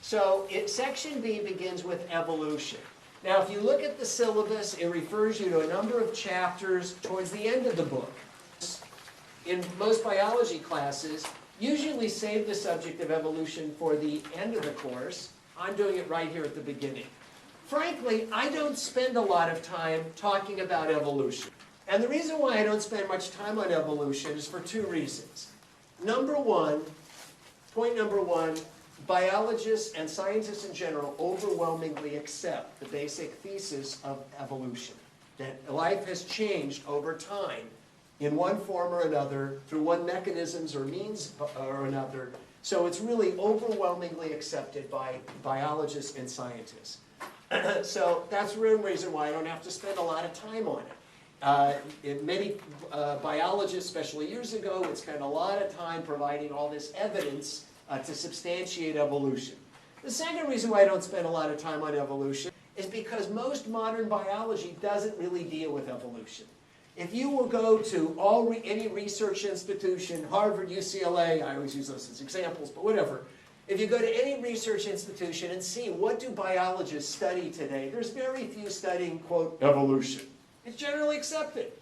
So section B begins with evolution. Now, if you look at the syllabus, it refers you to a number of chapters towards the end of the book. In most biology classes, usually save the subject of evolution for the end of the course. I'm doing it right here at the beginning. Frankly, I don't spend a lot of time talking about evolution. And the reason why I don't spend much time on evolution is for two reasons. Point number one, biologists and scientists in general overwhelmingly accept the basic thesis of evolution, that life has changed over time in one form or another, through one mechanisms or means or another. So it's really overwhelmingly accepted by biologists and scientists. So that's one reason why I don't have to spend a lot of time on it. Many biologists, especially years ago, would spend a lot of time providing all this evidence to substantiate evolution. The second reason why I don't spend a lot of time on evolution is because most modern biology doesn't really deal with evolution. If you will go to any research institution, Harvard, UCLA, I always use those as examples, but whatever. If you go to any research institution and see what do biologists study today, there's very few studying, quote, evolution. It's generally accepted.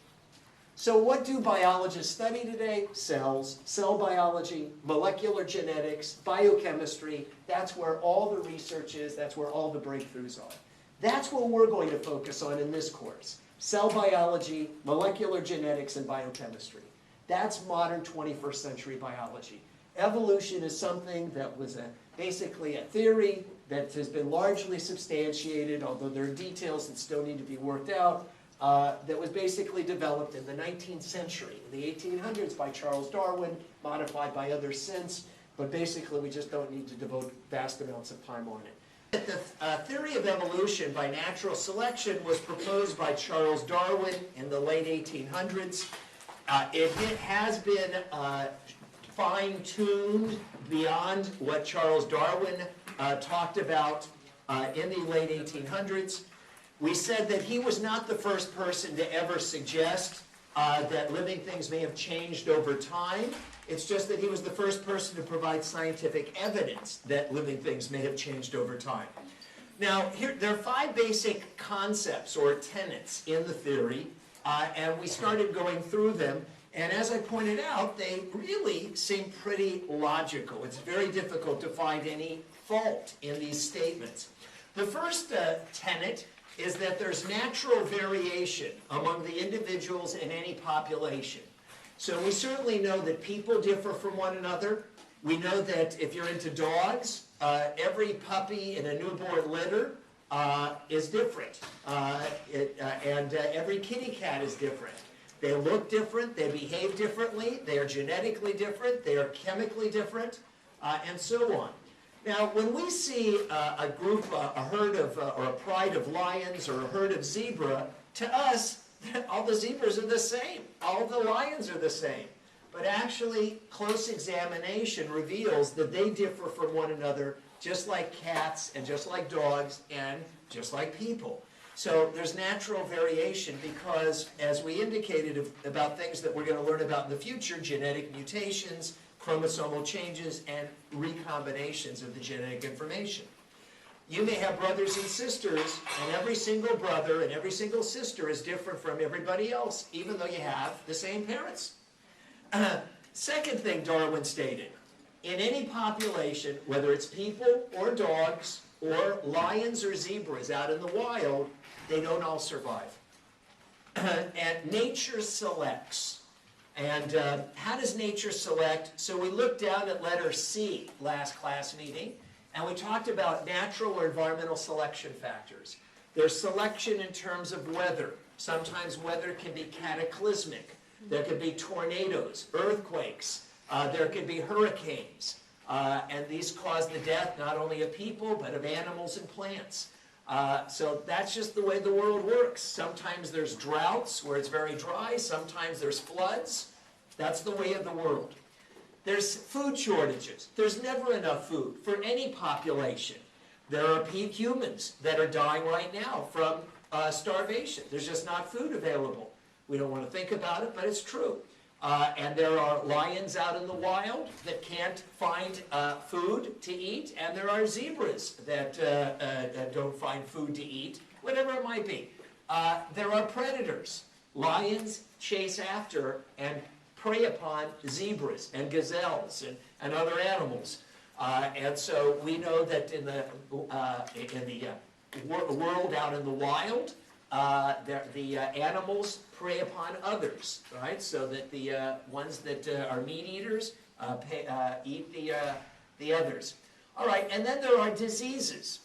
So what do biologists study today? Cells, cell biology, molecular genetics, biochemistry. That's where all the research is. That's where all the breakthroughs are. That's what we're going to focus on in this course. Cell biology, molecular genetics, and biochemistry. That's modern 21st century biology. Evolution is something that was basically a theory that has been largely substantiated, although there are details that still need to be worked out, that was basically developed in the 19th century, in the 1800s by Charles Darwin, modified by others since, but basically we just don't need to devote vast amounts of time on it. The theory of evolution by natural selection was proposed by Charles Darwin in the late 1800s. It has been fine-tuned beyond what Charles Darwin talked about in the late 1800s. We said that he was not the first person to ever suggest that living things may have changed over time. It's just that he was the first person to provide scientific evidence that living things may have changed over time. Now, there are 5 basic concepts or tenets in the theory, and we started going through them. And as I pointed out, they really seem pretty logical. It's very difficult to find any fault in these statements. The first tenet is that there's natural variation among the individuals in any population. So we certainly know that people differ from one another. We know that if you're into dogs, every puppy in a newborn litter is different. And every kitty cat is different. They look different, they behave differently, they are genetically different, they are chemically different, and so on. Now, when we see a group, a herd of, or a pride of lions or a herd of zebra, to us, all the zebras are the same. All the lions are the same. But actually, close examination reveals that they differ from one another, just like cats and just like dogs and just like people. So there's natural variation because, as we indicated about things that we're going to learn about in the future, genetic mutations, chromosomal changes, and recombinations of the genetic information. You may have brothers and sisters, and every single brother and every single sister is different from everybody else, even though you have the same parents. Second thing Darwin stated, in any population, whether it's people or dogs or lions or zebras out in the wild, they don't all survive. And nature selects. And how does nature select? So we looked down at letter C last class meeting, and we talked about natural or environmental selection factors. There's selection in terms of weather. Sometimes weather can be cataclysmic. There could be tornadoes, earthquakes. There could be hurricanes. And these cause the death not only of people, but of animals and plants. So that's just the way the world works. Sometimes there's droughts where it's very dry. Sometimes there's floods. That's the way of the world. There's food shortages. There's never enough food for any population. There are humans that are dying right now from starvation. There's just not food available. We don't want to think about it, but it's true. And there are lions out in the wild that can't find food to eat, and there are zebras that don't find food to eat, whatever it might be. There are predators. Lions chase after and prey upon zebras and gazelles and other animals. And so we know that in the world out in the wild, the animals prey upon others, right? So that the ones that are meat eaters eat the others. All right, and then there are diseases.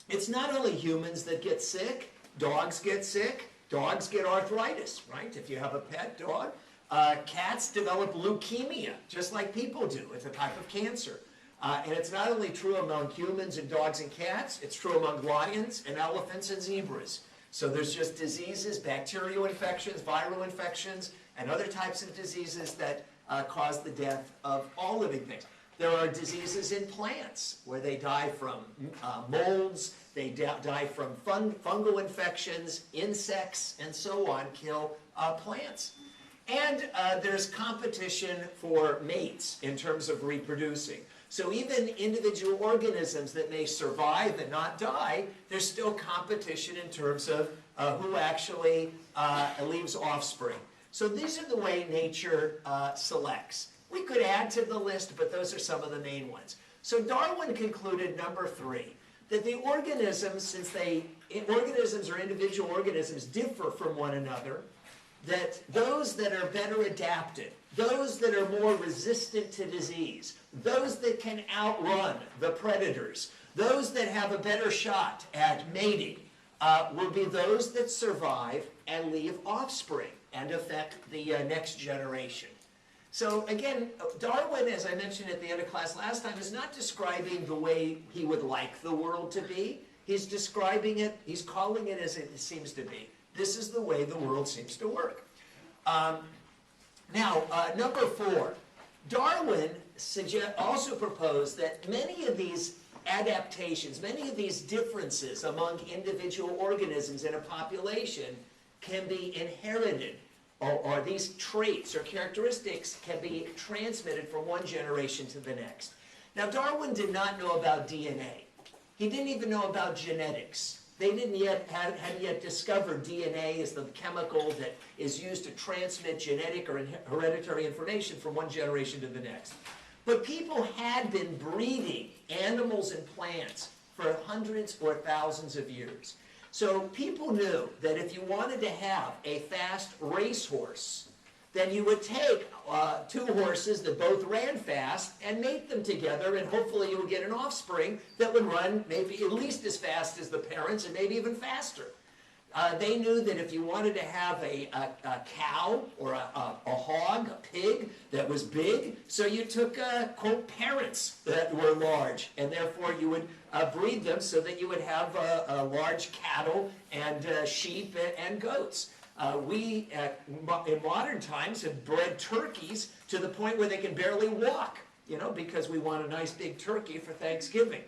It's not only humans that get sick. Dogs get sick. Dogs get arthritis, right? If you have a pet dog. Cats develop leukemia, just like people do. It's a type of cancer. And it's not only true among humans and dogs and cats, it's true among lions and elephants and zebras. So there's just diseases, bacterial infections, viral infections, and other types of diseases that cause the death of all living things. There are diseases in plants where they die from molds, they die from fungal infections, insects, and so on kill plants. And there's competition for mates in terms of reproducing. So even individual organisms that may survive and not die, there's still competition in terms of who actually leaves offspring. So these are the way nature selects. We could add to the list, but those are some of the main ones. So Darwin concluded, number 3, that the organisms, since organisms or individual organisms differ from one another, that those that are better adapted, those that are more resistant to disease, those that can outrun the predators, those that have a better shot at mating, will be those that survive and leave offspring and affect the next generation. So again, Darwin, as I mentioned at the end of class last time, is not describing the way he would like the world to be. He's describing it, he's calling it as it seems to be. This is the way the world seems to work. Number 4, Darwin also proposed that many of these adaptations, many of these differences among individual organisms in a population can be inherited, or these traits or characteristics can be transmitted from one generation to the next. Now, Darwin did not know about DNA. He didn't even know about genetics. They hadn't yet discovered DNA as the chemical that is used to transmit genetic or hereditary information from one generation to the next. But people had been breeding animals and plants for hundreds or thousands of years. So people knew that if you wanted to have a fast racehorse, then you would take 2 horses that both ran fast and mate them together, and hopefully you would get an offspring that would run maybe at least as fast as the parents and maybe even faster. They knew that if you wanted to have a cow or a hog, a pig that was big, so you took quote parents that were large, and therefore you would breed them so that you would have large cattle and sheep and goats. We, in modern times, have bred turkeys to the point where they can barely walk, because we want a nice big turkey for Thanksgiving.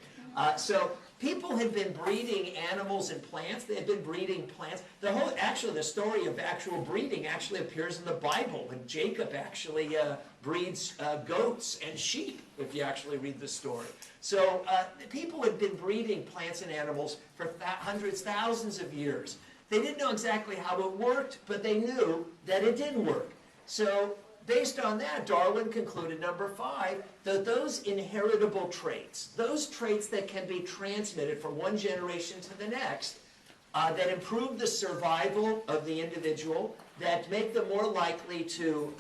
So people had been breeding animals and plants. They had been breeding plants. The story of actual breeding actually appears in the Bible, when Jacob actually breeds goats and sheep, if you actually read the story. So people had been breeding plants and animals for hundreds, thousands of years. They didn't know exactly how it worked, but they knew that it did work. So based on that, Darwin concluded, number 5, that those inheritable traits, those traits that can be transmitted from one generation to the next, that improve the survival of the individual, that make them more likely to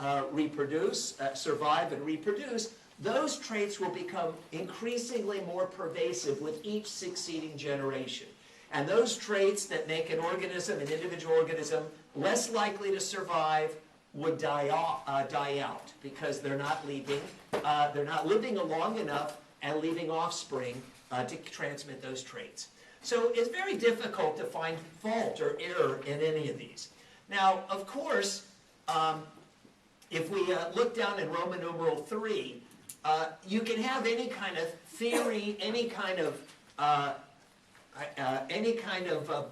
survive and reproduce, those traits will become increasingly more pervasive with each succeeding generation. And those traits that make an individual organism, less likely to survive would die out because they're not living long enough and leaving offspring to transmit those traits. So it's very difficult to find fault or error in any of these. Now, of course, if we look down in Roman numeral 3, you can have any kind of theory,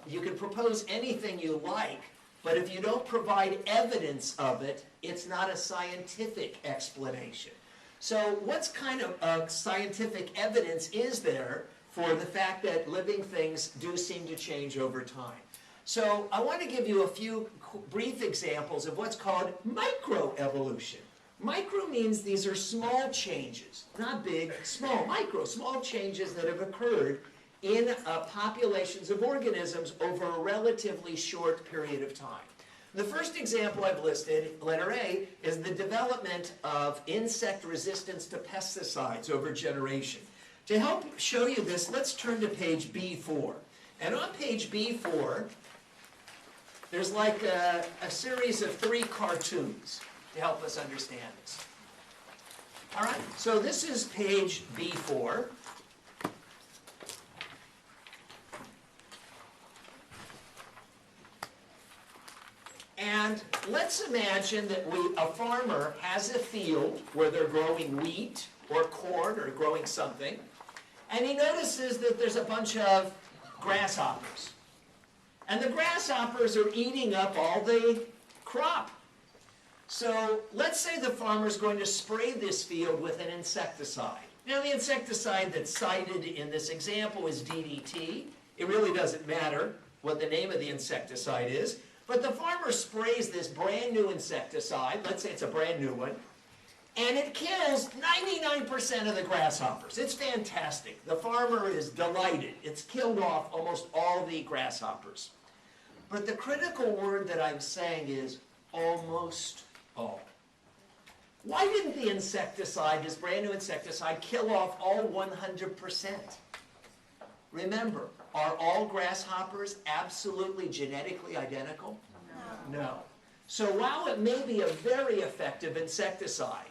you can propose anything you like But if you don't provide evidence of it, it's not a scientific explanation. So what kind of scientific evidence is there for the fact that living things do seem to change over time? So I want to give you a few brief examples of what's called microevolution. Micro means these are small changes, not big, small, micro, small changes that have occurred in populations of organisms over a relatively short period of time. The first example I've listed, letter A, is the development of insect resistance to pesticides over generation. To help show you this, let's turn to page B4. And on page B4, there's like a series of 3 cartoons to help us understand this. All right, so this is page B4. And let's imagine that a farmer has a field where they're growing wheat or corn or growing something, and he notices that there's a bunch of grasshoppers. And the grasshoppers are eating up all the crop. So let's say the farmer's going to spray this field with an insecticide. Now the insecticide that's cited in this example is DDT. It really doesn't matter what the name of the insecticide is. But the farmer sprays this brand new insecticide, let's say it's a brand new one, and it kills 99% of the grasshoppers. It's fantastic. The farmer is delighted. It's killed off almost all the grasshoppers. But the critical word that I'm saying is almost all. Why didn't the insecticide, this brand new insecticide, kill off all 100%? Remember, are all grasshoppers absolutely genetically identical? No. No. So while it may be a very effective insecticide,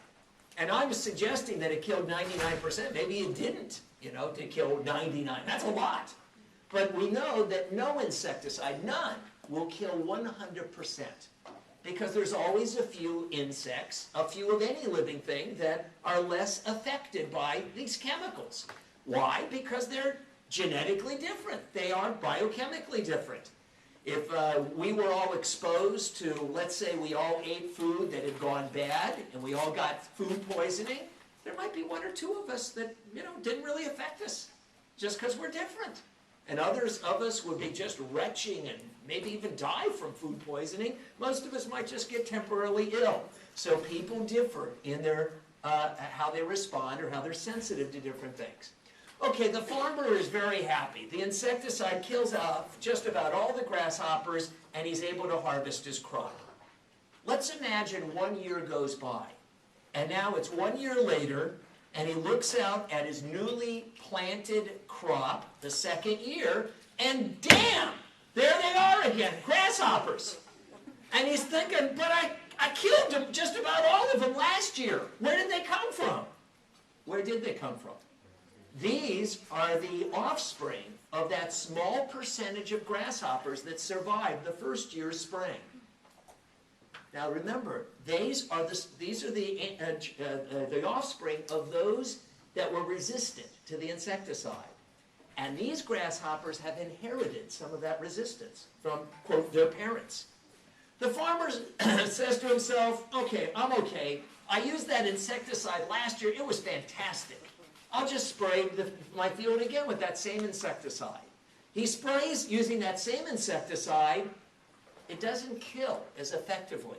and I'm suggesting that it killed 99%, maybe it didn't, to kill 99. That's a lot. But we know that no insecticide, none, will kill 100%. Because there's always a few insects, a few of any living thing that are less affected by these chemicals. Why? Because they're genetically different. They are biochemically different. If we were all exposed to, let's say we all ate food that had gone bad and we all got food poisoning, there might be 1 or 2 of us that, didn't really affect us just because we're different. And others of us would be just retching and maybe even die from food poisoning. Most of us might just get temporarily ill. So people differ in their how they respond or how they're sensitive to different things. Okay, the farmer is very happy. The insecticide kills off just about all the grasshoppers, and he's able to harvest his crop. Let's imagine 1 year goes by, and now it's 1 year later, and he looks out at his newly planted crop the second year, and damn, there they are again, grasshoppers. And he's thinking, but I killed them, just about all of them last year. Where did they come from? Where did they come from? These are the offspring of that small percentage of grasshoppers that survived the first year's spraying. Now remember, these are the offspring of those that were resistant to the insecticide. And these grasshoppers have inherited some of that resistance from, quote, their parents. The farmer says to himself, okay, I'm okay. I used that insecticide last year. It was fantastic. I'll just spray my field again with that same insecticide. He sprays using that same insecticide. It doesn't kill as effectively.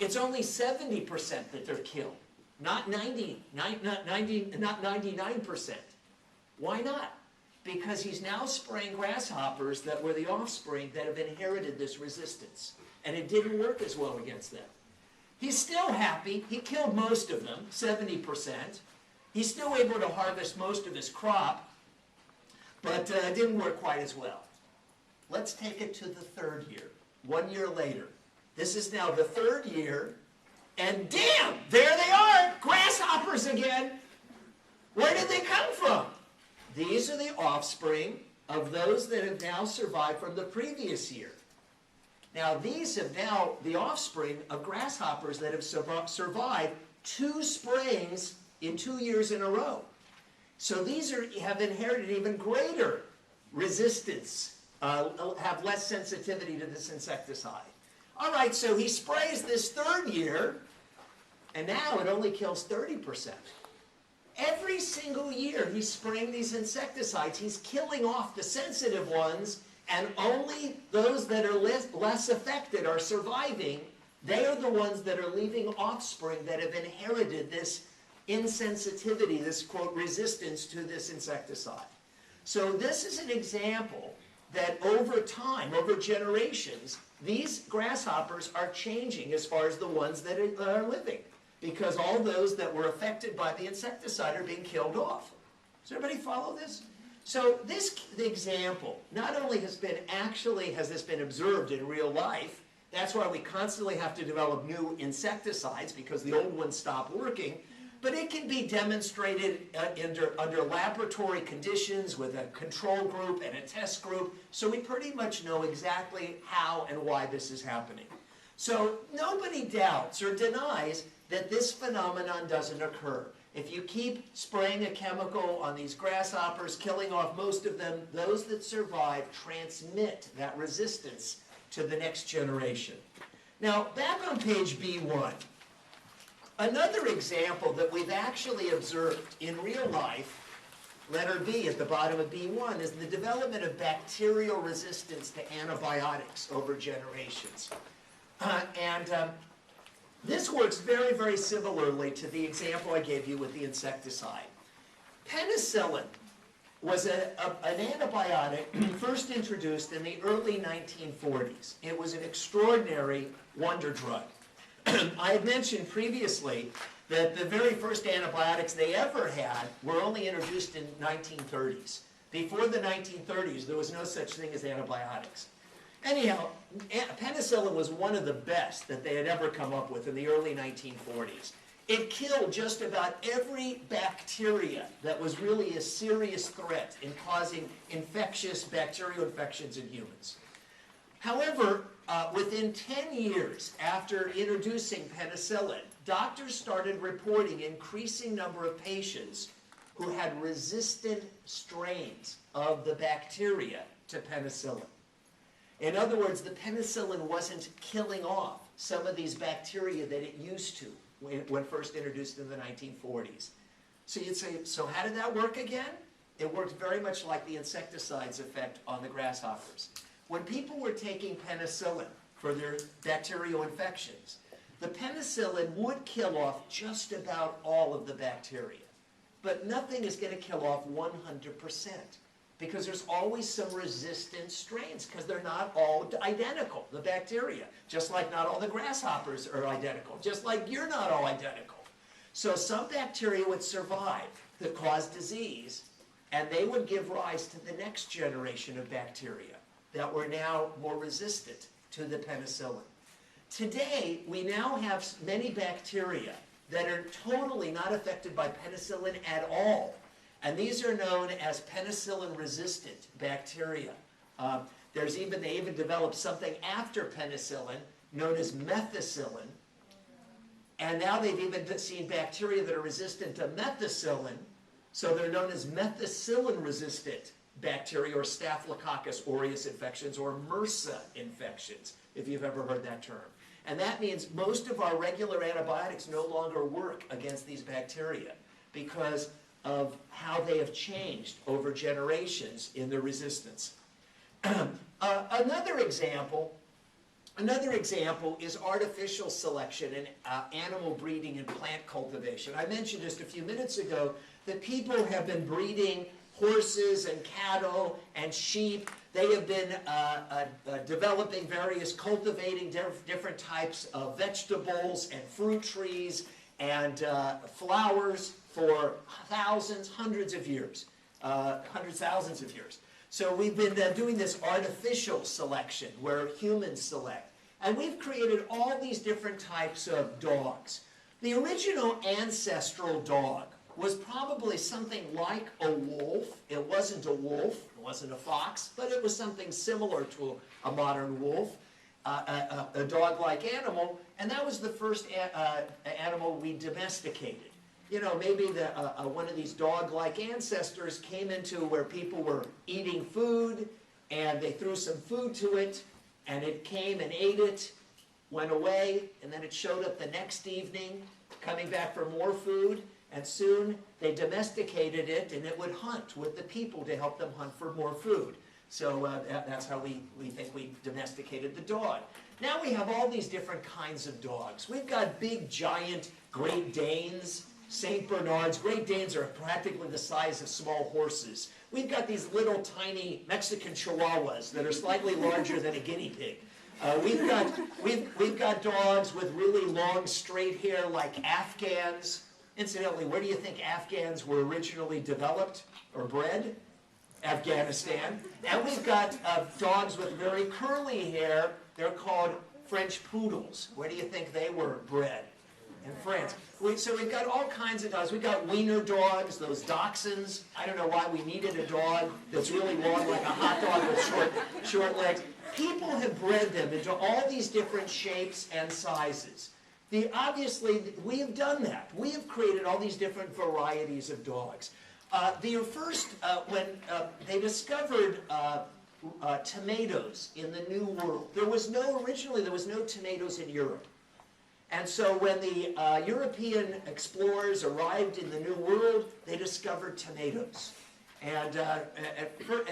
It's only 70% that they're killed, not 99%. Why not? Because he's now spraying grasshoppers that were the offspring that have inherited this resistance. And it didn't work as well against them. He's still happy. He killed most of them, 70%. He's still able to harvest most of his crop, but it didn't work quite as well. Let's take it to the 3rd year, 1 year later. This is now the 3rd year, and damn, there they are, grasshoppers again. Where did they come from? These are the offspring of those that have now survived from the previous year. Now, these have now the offspring of grasshoppers that have survived 2 sprayings in 2 years in a row. So these have inherited even greater resistance, have less sensitivity to this insecticide. All right, so he sprays this third year, and now it only kills 30%. Every single year he's spraying these insecticides. He's killing off the sensitive ones, and only those that are less affected are surviving. They are the ones that are leaving offspring that have inherited this insensitivity, this, quote, resistance to this insecticide. So this is an example that over time, over generations, these grasshoppers are changing as far as the ones that are living, because all those that were affected by the insecticide are being killed off. Does everybody follow this? So this example not only has this been observed in real life, that's why we constantly have to develop new insecticides because the old ones stop working, but it can be demonstrated under laboratory conditions with a control group and a test group, so we pretty much know exactly how and why this is happening. So nobody doubts or denies that this phenomenon doesn't occur. If you keep spraying a chemical on these grasshoppers, killing off most of them, those that survive transmit that resistance to the next generation. Now, back on page B1, another example that we've actually observed in real life, letter B at the bottom of B1, is the development of bacterial resistance to antibiotics over generations. This works very, very similarly to the example I gave you with the insecticide. Penicillin was an antibiotic first introduced in the early 1940s. It was an extraordinary wonder drug. I had mentioned previously that the very first antibiotics they ever had were only introduced in 1930s. Before the 1930s, there was no such thing as antibiotics. Anyhow, penicillin was one of the best that they had ever come up with in the early 1940s. It killed just about every bacteria that was really a serious threat in causing infectious bacterial infections in humans. However, within 10 years after introducing penicillin, doctors started reporting increasing number of patients who had resistant strains of the bacteria to penicillin. In other words, the penicillin wasn't killing off some of these bacteria that it used to when first introduced in the 1940s. So you'd say, so how did that work again? It worked very much like the insecticide's effect on the grasshoppers. When people were taking penicillin for their bacterial infections, the penicillin would kill off just about all of the bacteria. But nothing is going to kill off 100%. Because there's always some resistant strains, because they're not all identical, the bacteria. Just like not all the grasshoppers are identical, just like you're not all identical. So some bacteria would survive that cause disease, and they would give rise to the next generation of bacteria that were now more resistant to the penicillin. Today, we now have many bacteria that are totally not affected by penicillin at all. And these are known as penicillin-resistant bacteria. They even developed something after penicillin known as methicillin. And now they've even seen bacteria that are resistant to methicillin, so they're known as methicillin-resistant bacteria, or Staphylococcus aureus infections, or MRSA infections, if you've ever heard that term. And that means most of our regular antibiotics no longer work against these bacteria because of how they have changed over generations in their resistance. Another example is artificial selection in animal breeding and plant cultivation. I mentioned just a few minutes ago that people have been breeding horses and cattle and sheep. They have been developing cultivating different types of vegetables and fruit trees and flowers for thousands of years. So we've been doing this artificial selection where humans select. And we've created all these different types of dogs. The original ancestral dog was probably something like a wolf. It wasn't a wolf, it wasn't a fox, but it was something similar to a modern wolf, a dog-like animal, and that was the first animal we domesticated. You know, maybe one of these dog-like ancestors came into where people were eating food, and they threw some food to it, and it came and ate it, went away, and then it showed up the next evening, coming back for more food, and soon they domesticated it, and it would hunt with the people to help them hunt for more food. So that's how we think we domesticated the dog. Now we have all these different kinds of dogs. We've got big, giant Great Danes, St. Bernards. Great Danes are practically the size of small horses. We've got these little tiny Mexican Chihuahuas that are slightly larger than a guinea pig. We've got dogs with really long, straight hair like Afghans. Incidentally, where do you think Afghans were originally developed or bred? Afghanistan. And we've got dogs with very curly hair. They're called French poodles. Where do you think they were bred? In France. So we've got all kinds of dogs. We've got wiener dogs, those dachshunds. I don't know why we needed a dog that's really long like a hot dog with short legs. People have bred them into all these different shapes and sizes. Obviously, we have done that. We have created all these different varieties of dogs. When they discovered tomatoes in the New World, originally there was no tomatoes in Europe. And so when the European explorers arrived in the New World, they discovered tomatoes. And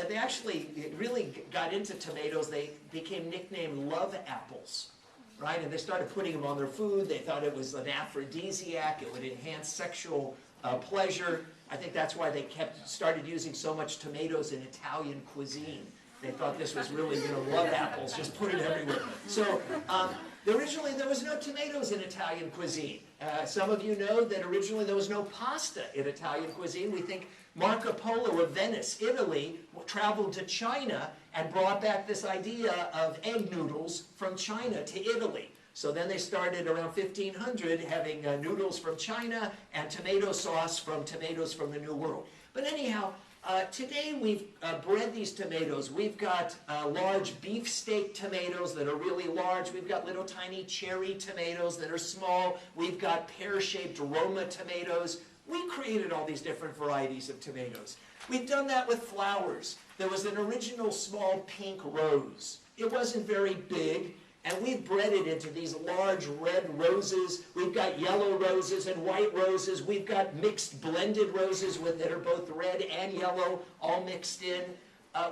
they actually really got into tomatoes. They became nicknamed love apples, right? And they started putting them on their food. They thought it was an aphrodisiac. It would enhance sexual pleasure. I think that's why they started using so much tomatoes in Italian cuisine. They thought this was really, love apples, just put it everywhere. So originally there was no tomatoes in Italian cuisine. Some of you know that originally there was no pasta in Italian cuisine. We think Marco Polo of Venice, Italy, traveled to China and brought back this idea of egg noodles from China to Italy. So then they started around 1500 having noodles from China and tomato sauce from tomatoes from the New World. But anyhow, today we've bred these tomatoes. We've got large beefsteak tomatoes that are really large. We've got little tiny cherry tomatoes that are small. We've got pear-shaped Roma tomatoes. We created all these different varieties of tomatoes. We've done that with flowers. There was an original small pink rose. It wasn't very big. And we've bred it into these large red roses. We've got yellow roses and white roses. We've got mixed blended roses that are both red and yellow, all mixed in.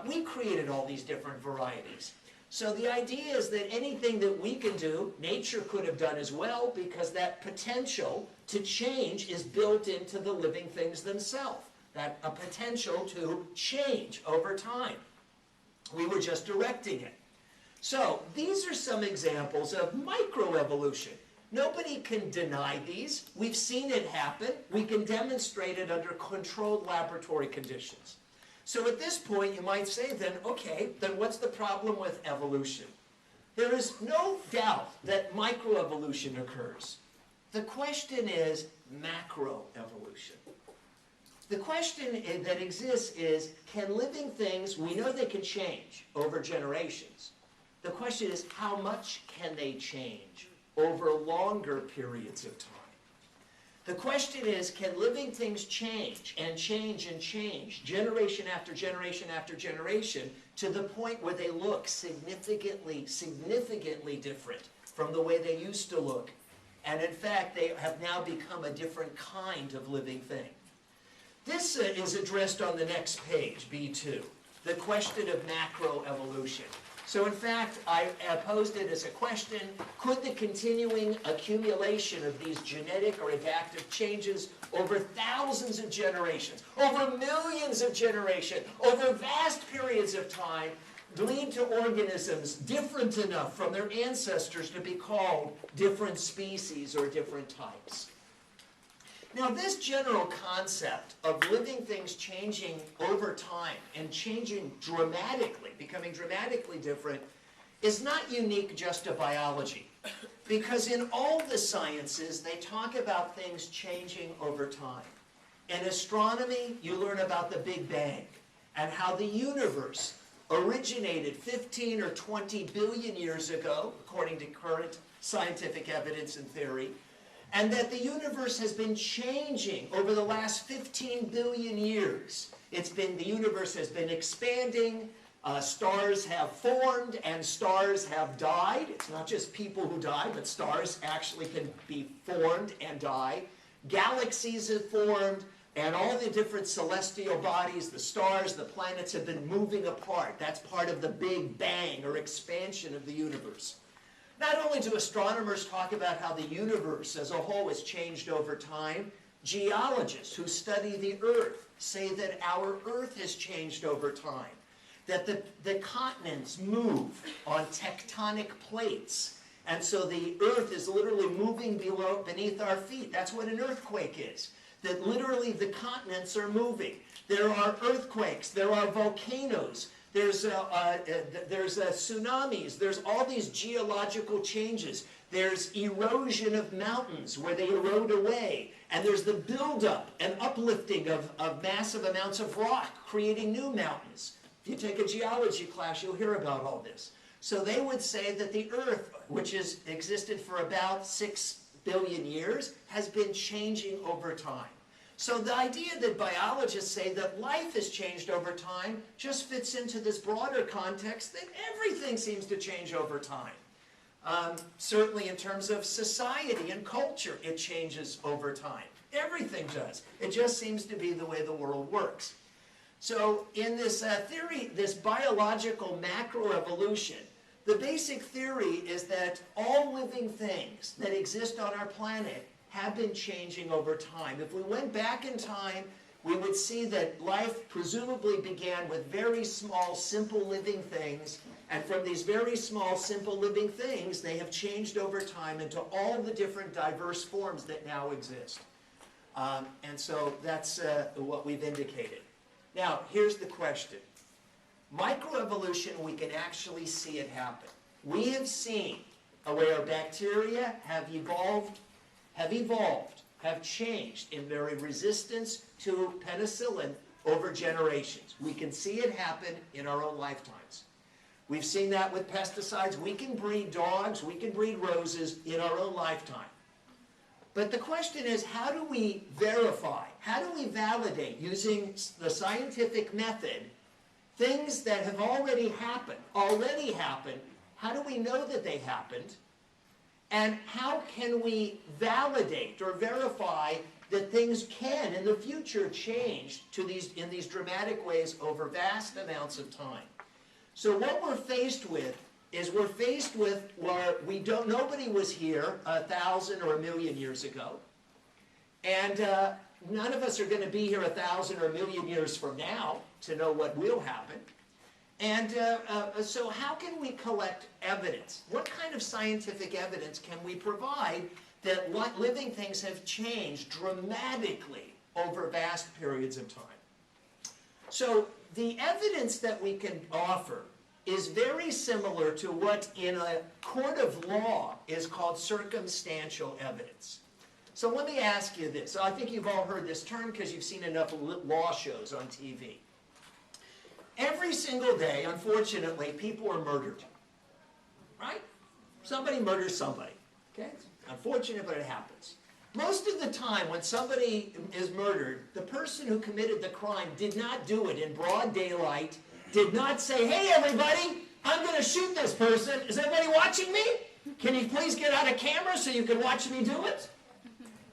We created all these different varieties. So the idea is that anything that we can do, nature could have done as well, because that potential to change is built into the living things themselves. That a potential to change over time. We were just directing it. So these are some examples of microevolution. Nobody can deny these. We've seen it happen. We can demonstrate it under controlled laboratory conditions. So at this point, you might say then, okay, then what's the problem with evolution? There is no doubt that microevolution occurs. The question is macroevolution. The question that exists is, can living things, we know they can change over generations. The question is, how much can they change over longer periods of time? The question is, can living things change and change and change, generation after generation after generation, to the point where they look significantly different from the way they used to look? And in fact, they have now become a different kind of living thing. This is addressed on the next page, B2, the question of macroevolution. So in fact, I posed it as a question: could the continuing accumulation of these genetic or adaptive changes over thousands of generations, over millions of generations, over vast periods of time, lead to organisms different enough from their ancestors to be called different species or different types? Now, this general concept of living things changing over time and changing dramatically, becoming dramatically different, is not unique just to biology. Because in all the sciences, they talk about things changing over time. In astronomy, you learn about the Big Bang and how the universe originated 15 or 20 billion years ago, according to current scientific evidence and theory, and that the universe has been changing over the last 15 billion years. The universe has been expanding, Stars have formed and stars have died. It's not just people who die, but stars actually can be formed and die. Galaxies have formed, and all the different celestial bodies, the stars, the planets, have been moving apart. That's part of the Big Bang, or expansion of the universe. Not only do astronomers talk about how the universe as a whole has changed over time, geologists who study the Earth say that our Earth has changed over time, that the continents move on tectonic plates, and so the Earth is literally moving beneath our feet. That's what an earthquake is, that literally the continents are moving. There are earthquakes, there are volcanoes, there's tsunamis, there's all these geological changes. There's erosion of mountains where they erode away, and there's the buildup and uplifting of massive amounts of rock, creating new mountains. If you take a geology class, you'll hear about all this. So they would say that the Earth, which has existed for about 6 billion years, has been changing over time. So the idea that biologists say that life has changed over time just fits into this broader context that everything seems to change over time. Certainly in terms of society and culture, it changes over time. Everything does. It just seems to be the way the world works. So in this theory, this biological macroevolution, the basic theory is that all living things that exist on our planet have been changing over time. If we went back in time, we would see that life presumably began with very small, simple living things, and from these very small, simple living things, they have changed over time into all the different diverse forms that now exist. And so that's what we've indicated. Now, here's the question. Microevolution, we can actually see it happen. We have seen where bacteria have evolved, have changed in their resistance to penicillin over generations. We can see it happen in our own lifetimes. We've seen that with pesticides. We can breed dogs, we can breed roses in our own lifetime. But the question is, how do we verify, how do we validate using the scientific method things that have already happened, how do we know that they happened? And how can we validate or verify that things can, in the future, change in these dramatic ways over vast amounts of time? So what we're faced with is where nobody was here 1,000 or 1,000,000 years ago. And none of us are going to be here 1,000 or 1,000,000 years from now to know what will happen. And so how can we collect evidence? What kind of scientific evidence can we provide that living things have changed dramatically over vast periods of time? So the evidence that we can offer is very similar to what in a court of law is called circumstantial evidence. So let me ask you this. I think you've all heard this term because you've seen enough law shows on TV. Every single day, unfortunately, people are murdered. Right? Somebody murders somebody. Okay? It's unfortunate, but it happens. Most of the time when somebody is murdered, the person who committed the crime did not do it in broad daylight, did not say, hey everybody, I'm going to shoot this person. Is everybody watching me? Can you please get out a camera so you can watch me do it?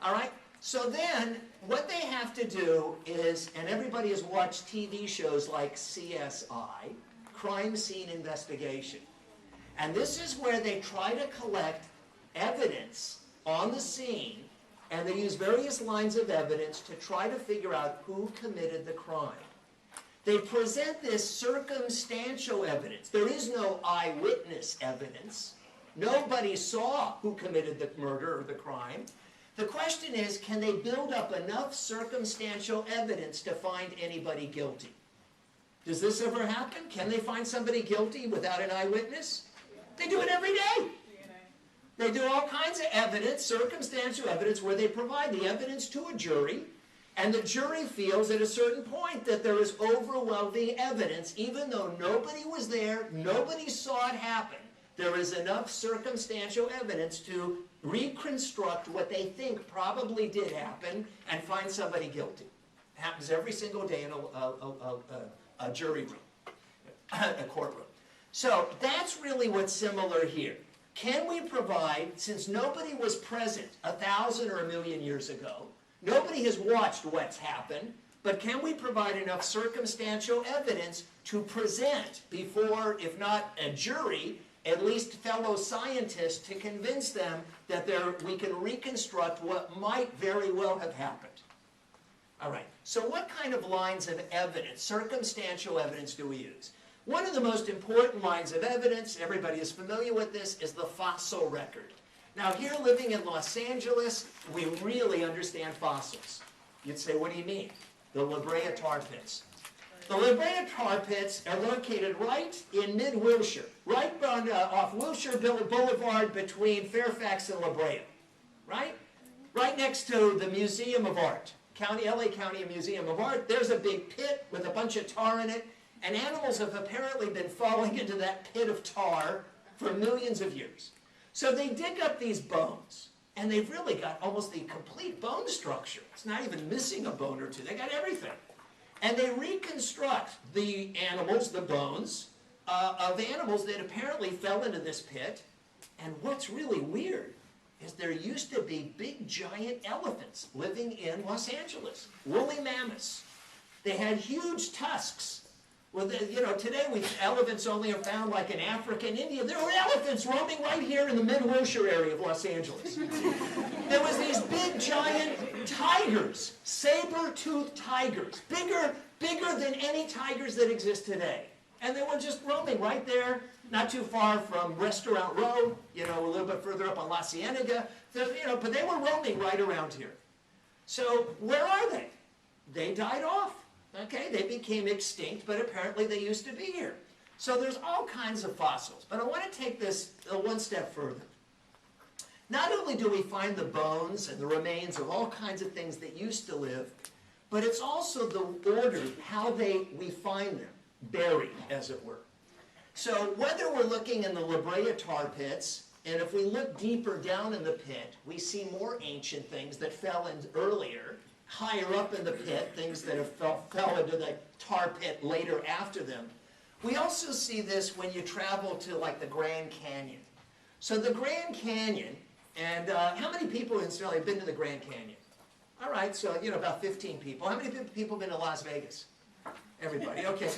All right? So then, what they have to do is, and everybody has watched TV shows like CSI, Crime Scene Investigation. And this is where they try to collect evidence on the scene, and they use various lines of evidence to try to figure out who committed the crime. They present this circumstantial evidence. There is no eyewitness evidence. Nobody saw who committed the murder or the crime. The question is, can they build up enough circumstantial evidence to find anybody guilty? Does this ever happen? Can they find somebody guilty without an eyewitness? They do it every day. They do all kinds of evidence, circumstantial evidence, where they provide the evidence to a jury, and the jury feels at a certain point that there is overwhelming evidence, even though nobody was there, nobody saw it happen. There is enough circumstantial evidence to reconstruct what they think probably did happen and find somebody guilty. It happens every single day in a jury room. a courtroom. So that's really what's similar here. Can we provide, since nobody was present 1,000 or 1,000,000 years ago, nobody has watched what's happened, but can we provide enough circumstantial evidence to present before, if not a jury, at least fellow scientists, to convince them that we can reconstruct what might very well have happened? All right, so what kind of lines of evidence, circumstantial evidence, do we use? One of the most important lines of evidence, everybody is familiar with this, is the fossil record. Now here, living in Los Angeles, we really understand fossils. You'd say, what do you mean? The La Brea tar pits. The La Brea tar pits are located right in mid-Wilshire, right off Wilshire Boulevard between Fairfax and La Brea, right? Right next to the Museum of Art, LA County Museum of Art. There's a big pit with a bunch of tar in it, and animals have apparently been falling into that pit of tar for millions of years. So they dig up these bones, and they've really got almost the complete bone structure. It's not even missing a bone or two. They got everything. And they reconstruct the animals, the bones, of animals that apparently fell into this pit. And what's really weird is there used to be big, giant elephants living in Los Angeles, woolly mammoths. They had huge tusks. Well, today elephants only are found like in Africa and India. There were elephants roaming right here in the mid-Wilshire area of Los Angeles. There was these big, giant tigers, saber-toothed tigers, bigger than any tigers that exist today. And they were just roaming right there, not too far from Restaurant Row, a little bit further up on La Cienega. But they were roaming right around here. So where are they? They died off. Okay, they became extinct, but apparently they used to be here. So there's all kinds of fossils. But I want to take this one step further. Not only do we find the bones and the remains of all kinds of things that used to live, but it's also the order, how we find them, buried, as it were. So whether we're looking in the La Brea tar pits, and if we look deeper down in the pit, we see more ancient things that fell in earlier, higher up in the pit, things that have fell into the tar pit later after them. We also see this when you travel to like the Grand Canyon. So the Grand Canyon, and how many people in Australia have been to the Grand Canyon? All right, so about 15 people. How many people have been to Las Vegas? Everybody, okay.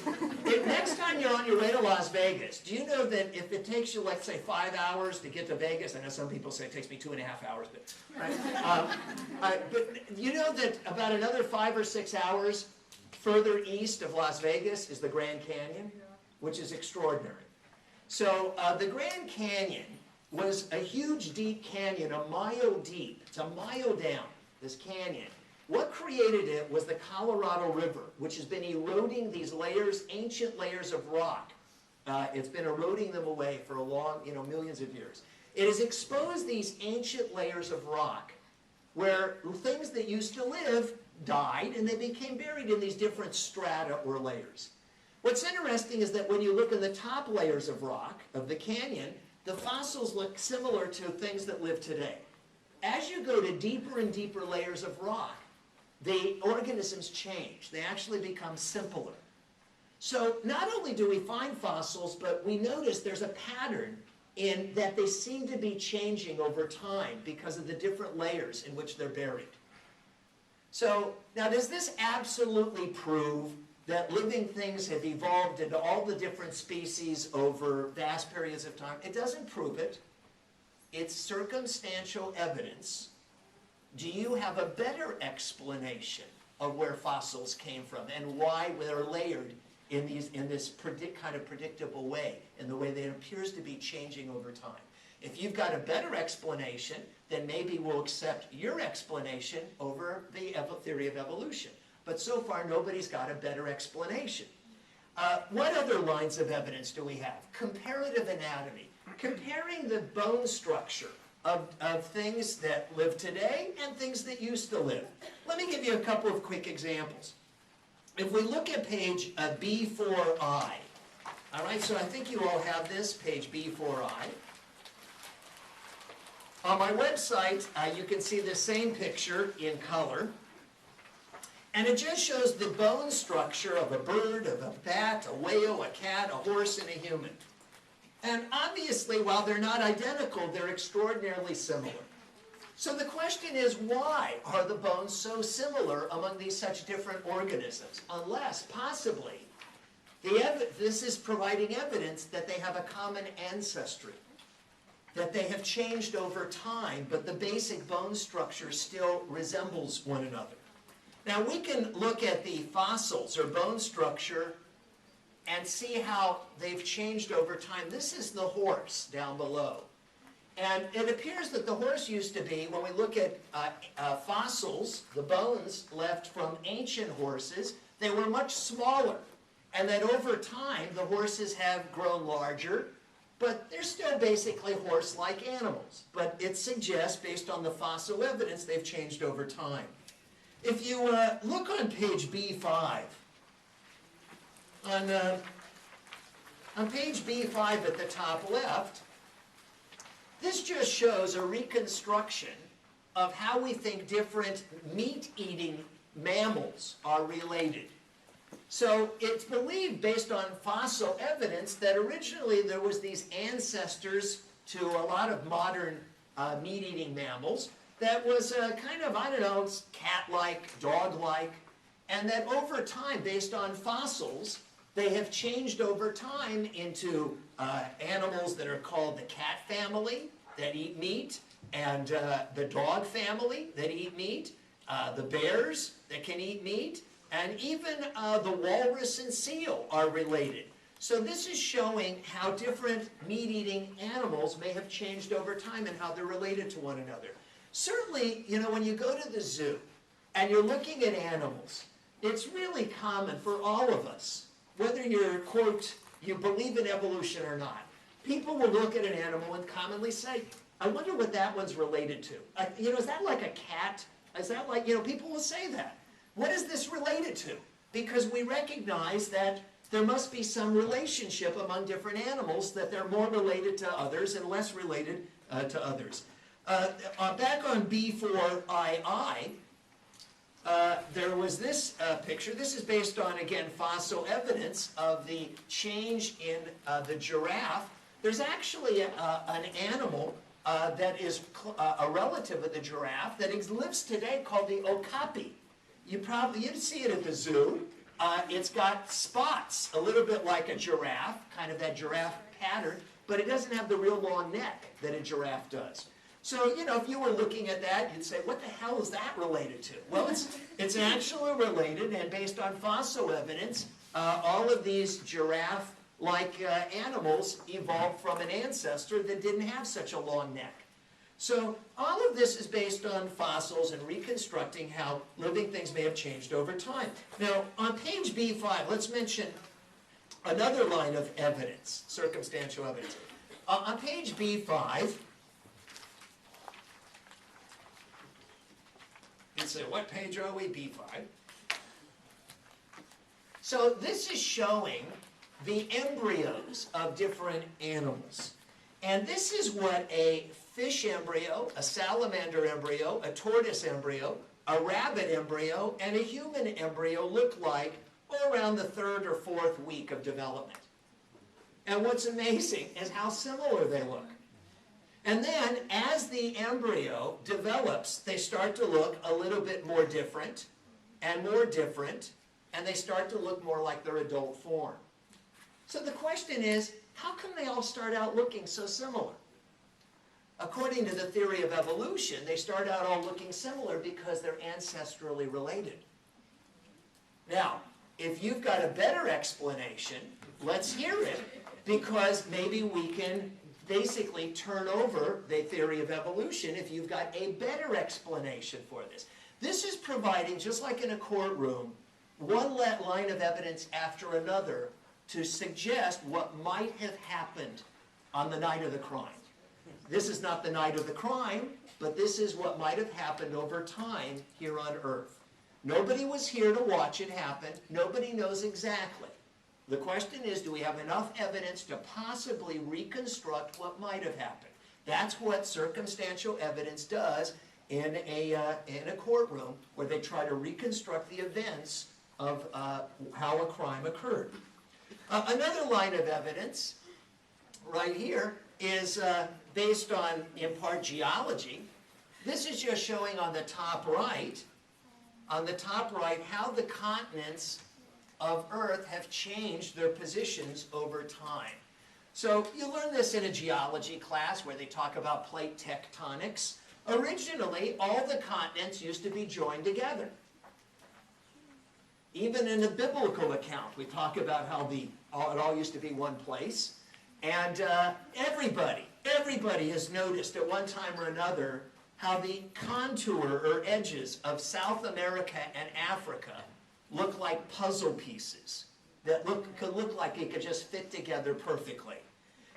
Next time you're on your way to Las Vegas, do you know that if it takes you, let's say, 5 hours to get to Vegas, I know some people say it takes me 2.5 hours, but, right? But you know that about another 5 or 6 hours further east of Las Vegas is the Grand Canyon, which is extraordinary. So the Grand Canyon was a huge, deep canyon, a mile deep. It's a mile down, this canyon. What created it was the Colorado River, which has been eroding these layers, ancient layers of rock. It's been eroding them away for a long, millions of years. It has exposed these ancient layers of rock where things that used to live died and they became buried in these different strata or layers. What's interesting is that when you look in the top layers of rock, of the canyon, the fossils look similar to things that live today. As you go to deeper and deeper layers of rock, the organisms change. They actually become simpler. So not only do we find fossils, but we notice there's a pattern in that they seem to be changing over time because of the different layers in which they're buried. So now does this absolutely prove that living things have evolved into all the different species over vast periods of time? It doesn't prove it. It's circumstantial evidence. Do you have a better explanation of where fossils came from and why they're layered in this kind of predictable way, in the way that it appears to be changing over time? If you've got a better explanation, then maybe we'll accept your explanation over the theory of evolution. But so far, nobody's got a better explanation. What other lines of evidence do we have? Comparative anatomy. Comparing the bone structure of things that live today and things that used to live. Let me give you a couple of quick examples. If we look at page B4I, all right, so I think you all have this, page B4I. On my website, you can see the same picture in color. And it just shows the bone structure of a bird, of a bat, a whale, a cat, a horse, and a human. And obviously, while they're not identical, they're extraordinarily similar. So the question is, why are the bones so similar among these such different organisms? Unless, possibly, this is providing evidence that they have a common ancestry, that they have changed over time, but the basic bone structure still resembles one another. Now, we can look at the fossils or bone structure and see how they've changed over time. This is the horse down below. And it appears that the horse used to be, when we look at fossils, the bones left from ancient horses, they were much smaller. And that over time, the horses have grown larger, but they're still basically horse-like animals. But it suggests, based on the fossil evidence, they've changed over time. If you look on page B5, on page B5 at the top left, this just shows a reconstruction of how we think different meat-eating mammals are related. So it's believed, based on fossil evidence, that originally there was these ancestors to a lot of modern meat-eating mammals that was kind of, I don't know, cat-like, dog-like, and that over time, based on fossils, they have changed over time into animals that are called the cat family, that eat meat, and the dog family that eat meat, the bears that can eat meat, and even the walrus and seal are related. So this is showing how different meat-eating animals may have changed over time and how they're related to one another. Certainly, you know, when you go to the zoo and you're looking at animals, it's really common for all of us, whether you're, quote, you believe in evolution or not, people will look at an animal and commonly say, I wonder what that one's related to. You know, is that like a cat? Is that like, you know, people will say that. What is this related to? Because we recognize that there must be some relationship among different animals, that they're more related to others and less related to others. Back on B4II, there was this picture. This is based on, again, fossil evidence of the change in the giraffe. There's actually an animal that is a relative of the giraffe that lives today called the okapi. You'd see it at the zoo. It's got spots, a little bit like a giraffe, kind of that giraffe pattern, but it doesn't have the real long neck that a giraffe does. So, you know, if you were looking at that, you'd say, what the hell is that related to? Well, it's actually related, and based on fossil evidence, all of these giraffe-like animals evolved from an ancestor that didn't have such a long neck. So all of this is based on fossils and reconstructing how living things may have changed over time. Now, on page B5, let's mention another line of evidence, circumstantial evidence. On page B5, you'd say, what page are we? B5. So this is showing the embryos of different animals. And this is what a fish embryo, a salamander embryo, a tortoise embryo, a rabbit embryo, and a human embryo look like around the 3rd or 4th week of development. And what's amazing is how similar they look. And then, as the embryo develops, they start to look a little bit more different, and they start to look more like their adult form. So the question is, how come they all start out looking so similar? According to the theory of evolution, they start out all looking similar because they're ancestrally related. Now, if you've got a better explanation, let's hear it, because maybe we can basically turn over the theory of evolution if you've got a better explanation for this. This is providing, just like in a courtroom, one line of evidence after another to suggest what might have happened on the night of the crime. This is not the night of the crime, but this is what might have happened over time here on Earth. Nobody was here to watch it happen. Nobody knows exactly. The question is, do we have enough evidence to possibly reconstruct what might have happened? That's what circumstantial evidence does, in a courtroom where they try to reconstruct the events of how a crime occurred. Another line of evidence right here is based on, in part, geology. This is just showing on the top right, how the continents of Earth have changed their positions over time. So you learn this in a geology class where they talk about plate tectonics. Originally, all the continents used to be joined together. Even in the biblical account, we talk about how it all used to be one place. And everybody has noticed at one time or another how the contour or edges of South America and Africa look like puzzle pieces that could look like it could just fit together perfectly.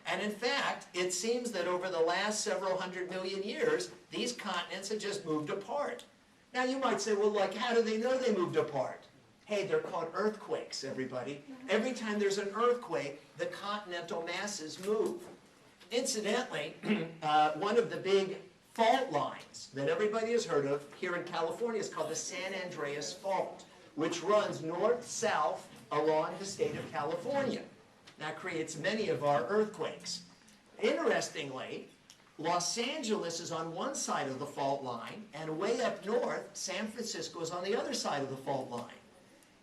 And in fact, it seems that over the last several hundred million years, these continents have just moved apart. Now you might say, well, like, how do they know they moved apart? Hey, they're called earthquakes, everybody. Every time there's an earthquake, the continental masses move. Incidentally, one of the big fault lines that everybody has heard of here in California is called the San Andreas Fault, which runs north-south along the state of California. That creates many of our earthquakes. Interestingly, Los Angeles is on one side of the fault line, and way up north, San Francisco is on the other side of the fault line.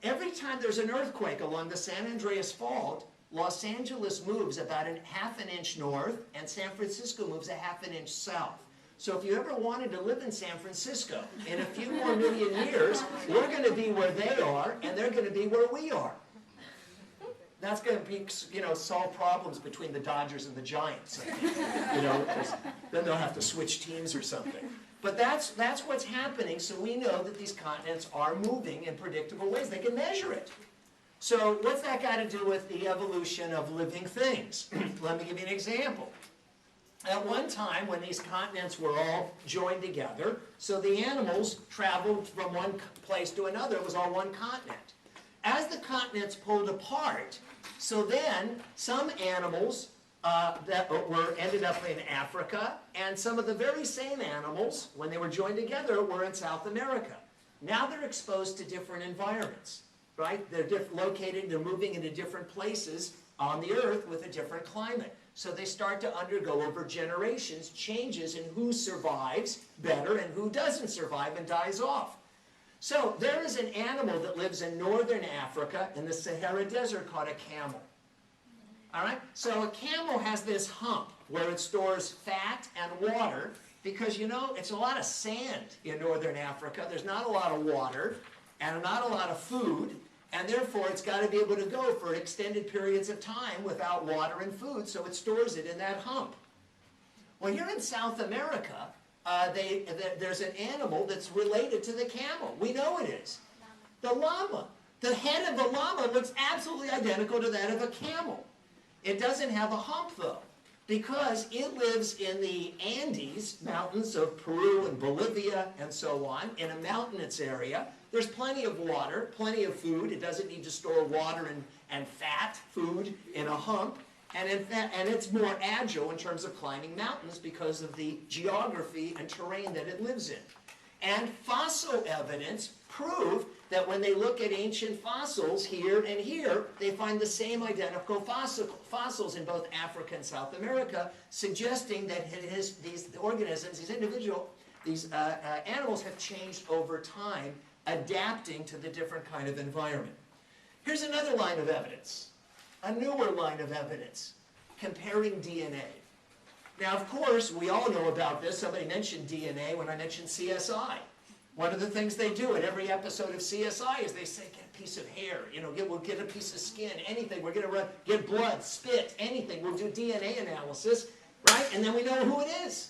Every time there's an earthquake along the San Andreas Fault, Los Angeles moves about half an inch north, and San Francisco moves a half an inch south. So if you ever wanted to live in San Francisco, in a few more million years, we're going to be where they are, and they're going to be where we are. That's going to be, solve problems between the Dodgers and the Giants. Then they'll have to switch teams or something. But that's what's happening, so we know that these continents are moving in predictable ways. They can measure it. So what's that got to do with the evolution of living things? Let me give you an example. At one time, when these continents were all joined together, so the animals traveled from one place to another, it was all one continent. As the continents pulled apart, so then some animals that ended up in Africa, and some of the very same animals, when they were joined together, were in South America. Now they're exposed to different environments, right? They're they're moving into different places on the Earth with a different climate. So they start to undergo, over generations, changes in who survives better and who doesn't survive and dies off. So there is an animal that lives in northern Africa in the Sahara Desert called a camel. All right? So a camel has this hump where it stores fat and water because, it's a lot of sand in northern Africa. There's not a lot of water and not a lot of food, and therefore it's got to be able to go for extended periods of time without water and food, so it stores it in that hump. Well, here in South America, there's an animal that's related to the camel. We know it is. The llama. The head of the llama looks absolutely identical to that of a camel. It doesn't have a hump, though, because it lives in the Andes mountains of Peru and Bolivia and so on, in a mountainous area. There's plenty of water, plenty of food. It doesn't need to store water and fat food in a hump. And it's more agile in terms of climbing mountains because of the geography and terrain that it lives in. And fossil evidence prove that when they look at ancient fossils here and here, they find the same identical fossils in both Africa and South America, suggesting that these organisms, these animals have changed over time, adapting to the different kind of environment. Here's another line of evidence. A newer line of evidence, comparing DNA. Now, of course, we all know about this. Somebody mentioned DNA when I mentioned CSI. One of the things they do in every episode of CSI is they say, get a piece of hair, we'll get a piece of skin, anything. We're going to get blood, spit, anything. We'll do DNA analysis, right? And then we know who it is.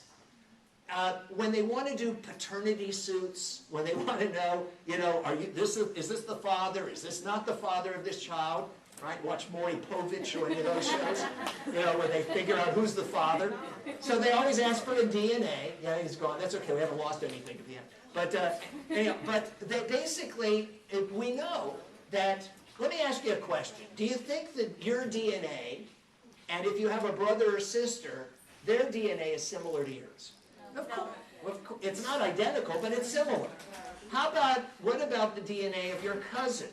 When they want to do paternity suits, when they want to know, is this the father? Is this not the father of this child? Right? Watch Maury Povich or any of those shows, where they figure out who's the father. So they always ask for the DNA. Yeah, he's gone. That's okay. We haven't lost anything at the end. But basically, we know that. Let me ask you a question. Do you think that your DNA, and if you have a brother or sister, their DNA is similar to yours? It's not identical, but it's similar. What about the DNA of your cousin?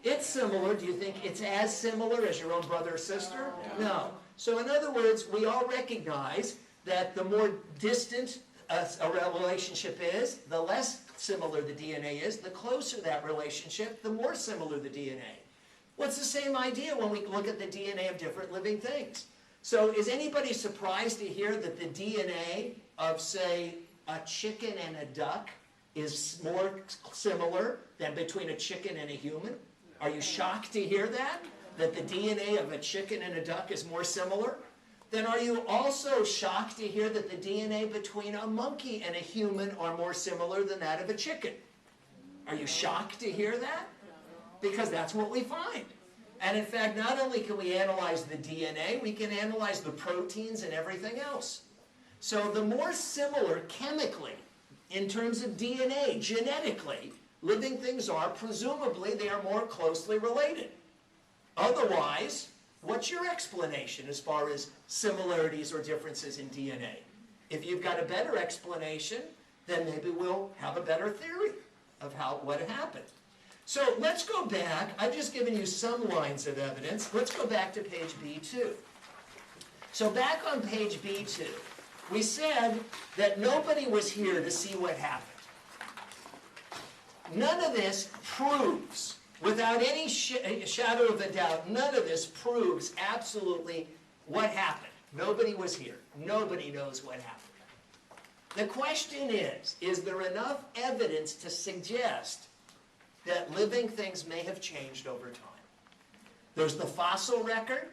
It's similar. Do you think it's as similar as your own brother or sister? No. So in other words, we all recognize that the more distant a relationship is, the less similar the DNA is. The closer that relationship, the more similar the DNA. Well, it's the same idea when we look at the DNA of different living things. So is anybody surprised to hear that the DNA of, say, a chicken and a duck is more similar than between a chicken and a human? Are you shocked to hear that? That the DNA of a chicken and a duck is more similar? Then are you also shocked to hear that the DNA between a monkey and a human are more similar than that of a chicken? Are you shocked to hear that? Because that's what we find. And in fact, not only can we analyze the DNA, we can analyze the proteins and everything else. So the more similar chemically, in terms of DNA, genetically, living things are, presumably they are more closely related. Otherwise, what's your explanation as far as similarities or differences in DNA? If you've got a better explanation, then maybe we'll have a better theory of what happened. So let's go back. I've just given you some lines of evidence. Let's go back to page B2. So back on page B2, we said that nobody was here to see what happened. None of this proves, without any shadow of a doubt, none of this proves absolutely what happened. Nobody was here. Nobody knows what happened. The question is there enough evidence to suggest that living things may have changed over time? There's the fossil record.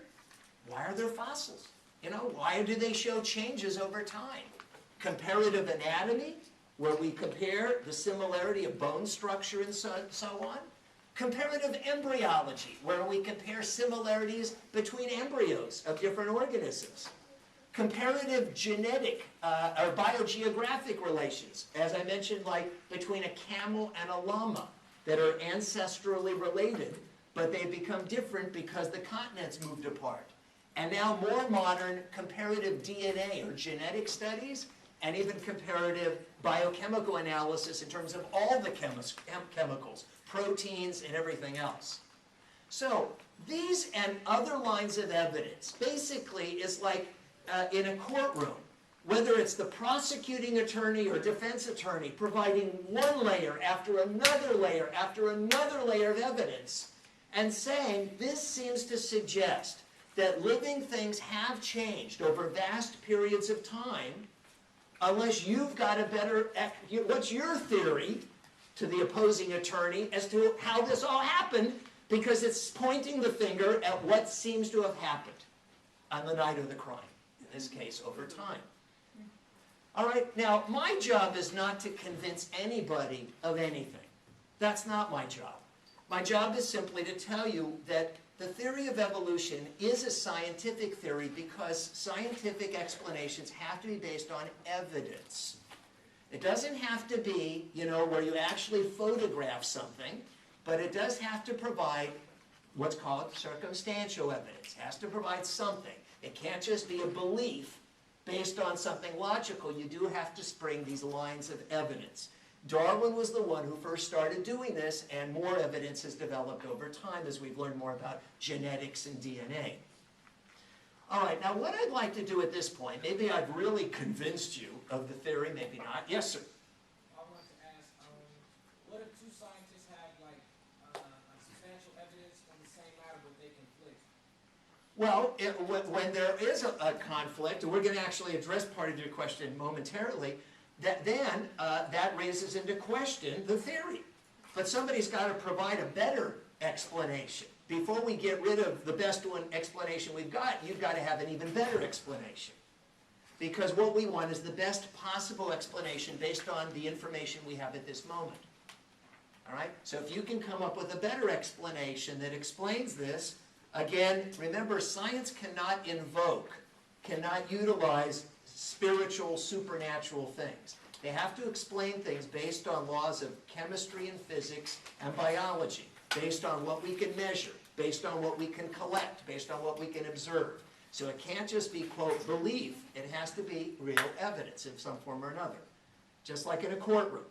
Why are there fossils? Why do they show changes over time? Comparative anatomy, where we compare the similarity of bone structure and so on. Comparative embryology, where we compare similarities between embryos of different organisms. Comparative genetic or biogeographic relations, as I mentioned, like between a camel and a llama, that are ancestrally related, but they become different because the continents moved apart. And now more modern comparative DNA or genetic studies, and even comparative biochemical analysis in terms of all the chemicals, proteins, and everything else. So these and other lines of evidence basically is like in a courtroom, whether it's the prosecuting attorney or defense attorney providing one layer after another layer after another layer of evidence and saying this seems to suggest that living things have changed over vast periods of time, unless you've got a better, what's your theory to the opposing attorney as to how this all happened, because it's pointing the finger at what seems to have happened on the night of the crime, in this case over time. All right, now my job is not to convince anybody of anything. That's not my job. My job is simply to tell you that the theory of evolution is a scientific theory because scientific explanations have to be based on evidence. It doesn't have to be, where you actually photograph something, but it does have to provide what's called circumstantial evidence. It has to provide something. It can't just be a belief based on something logical. You do have to spring these lines of evidence. Darwin was the one who first started doing this, and more evidence has developed over time as we've learned more about genetics and DNA. All right, now what I'd like to do at this point, maybe I've really convinced you of the theory, maybe not. Yes, sir? I want to ask, what if two scientists have substantial evidence on the same matter, but they conflict? Well, when there is a conflict, and we're going to actually address part of your question momentarily, that raises into question the theory. But somebody's got to provide a better explanation. Before we get rid of the best explanation we've got, you've got to have an even better explanation. Because what we want is the best possible explanation based on the information we have at this moment. All right? So if you can come up with a better explanation that explains this, again, remember, science cannot utilize spiritual, supernatural things. They have to explain things based on laws of chemistry and physics and biology, based on what we can measure, based on what we can collect, based on what we can observe. So it can't just be, quote, belief. It has to be real evidence in some form or another. just like in a courtroom.